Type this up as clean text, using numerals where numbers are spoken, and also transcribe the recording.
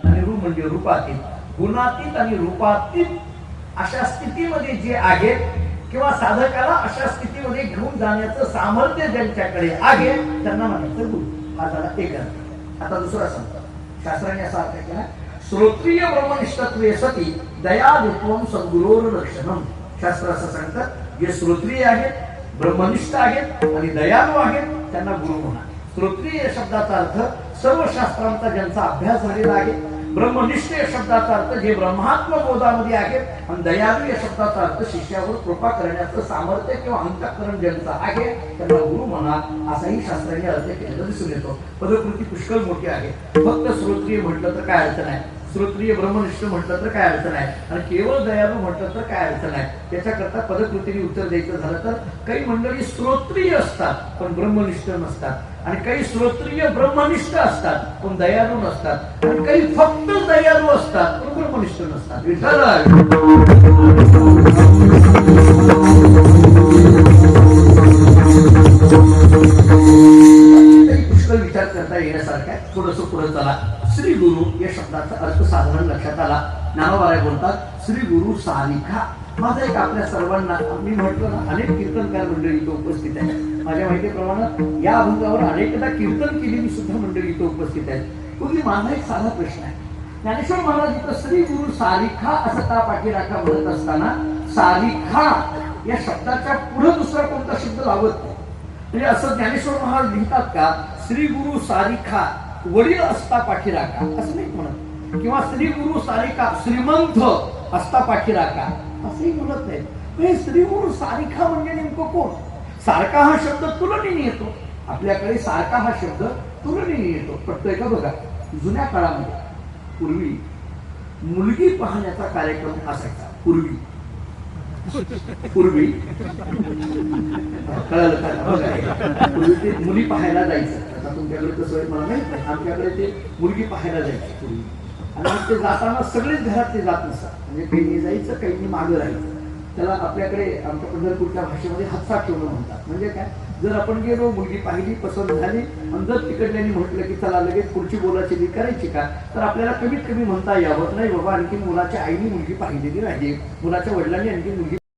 आणि रू म्हणजे रूपातीत, गुणातीत आणि रूपातीत अशा स्थितीमध्ये जे आहेत किंवा साधकाला अशा स्थितीमध्ये घेऊन जाण्याचं सामर्थ्य ज्यांच्याकडे आहे त्यांना म्हणायचं गुरु. हा झाला एक अर्थ. आता दुसरा सांगतो. शास्त्राने असा अर्थ केला, श्रोत्रिय ब्रह्मनिष्ठत्वे सती दयादित्वम सद्गुरोर लक्षणम. शास्त्र असं सांगतात, जे श्रोत्रिय आहेत, ब्रह्मनिष्ठ आहेत आणि दयाळू आहेत त्यांना गुरु म्हणा. श्रोत्रिय शब्दाचा अर्थ सर्व शास्त्रांचा ज्यांचा अभ्यास झालेला आहे, ब्रह्मनिष्ठ या शब्दाचा अर्थ जे ब्रह्मात्म बोधामध्ये आहेत, आणि दयाळू या शब्दाचा अर्थ शिष्यावर कृपा करण्याचं सामर्थ्य किंवा अंतःकरण ज्यांचं आहे त्यांना गुरु म्हणा, असाही शास्त्राने अर्थ केलेला दिसून येतो. पदकृती पुष्कळ मोठी आहे. फक्त श्रोत्रिय म्हटलं तर काय अर्थ नाही, श्रोत्रिय ब्रह्मनिष्ठ म्हटलं तर काय अर्थ नाही, आणि केवळ दयाळू म्हटलं तर काय अर्थ नाही. त्याच्याकरता पदकृतीने उत्तर द्यायचं झालं तर काही मंडळी श्रोत्रिय असतात पण ब्रह्मनिष्ठ नसतात, आणि काही श्रोत्रिय ब्रह्मनिष्ठ असतात पण दयाळू नसतात, आणि काही फक्त दयाळू असतात पण ब्रह्मनिष्ठ नसतात. पुष्कळ विचार करता येण्यासारखा. थोडस पुढे चला. श्री गुरु या शब्दाचा अर्थ साधारण लक्षात आला. ज्ञानोबा बोलतात श्री गुरु सारिका. माझा एक आपल्या सर्वांना, मी म्हटलं ना, अनेक कीर्तनकार मंडळी इथं उपस्थित आहे. माझ्या माहितीप्रमाणे या अभंगावर अनेकदा कीर्तन केलेली सुद्धा मंडळी इथं उपस्थित आहेत. पूर्वी माझा एक साधा प्रश्न आहे. ज्ञानेश्वर महाराज इथं श्री गुरु सारिका असं का पाठीराखा म्हणत असताना सारिका या शब्दाच्या पुढे दुसरा कोणता शब्द लावत नाही? म्हणजे असं ज्ञानेश्वर महाराज लिहितात का श्री गुरु सारिका वडील असता पाठीराखा असं नाही म्हणत, किंवा श्री गुरु सारिका श्रीमंत असता पाठीराखा असंही म्हणत नाही. श्री गुरु सारिका म्हणजे नेमकं कोण? सारखा हा शब्द तुलनेने येतो आपल्याकडे. सारखा हा शब्द तुलनेने येतो. पटतोय का बघा. जुन्या काळामध्ये पूर्वी मुलगी पाहण्याचा कार्यक्रम असायचा. पूर्वी कळलं का? पूर्वी ते मुली पाहायला जायचं. आता तुमच्याकडे कसं मला नाही, आमच्याकडे ते मुलगी पाहायला जायची पूर्वी. आणि मग ते जाताना सगळेच घरात ते जात नसतात. म्हणजे काही जायचं, काही मागं राहायचं. त्याला आपल्याकडे आमच्या पंढरपूरच्या भाषेमध्ये हातसा ठेवणं म्हणतात. म्हणजे काय, जर आपण गेलो, मुलगी पाहिली, पसंत झाली, आणि जर तिकडल्याने म्हटलं की चला लगेच पुढची बोलाची करायची का, तर आपल्याला कमीत कमी म्हणता यावं नाही बाबा आणखी मुलाच्या आईने मुलगी पाहिलेली नाही, मुलाच्या वडिलांनी आणखी मुलगी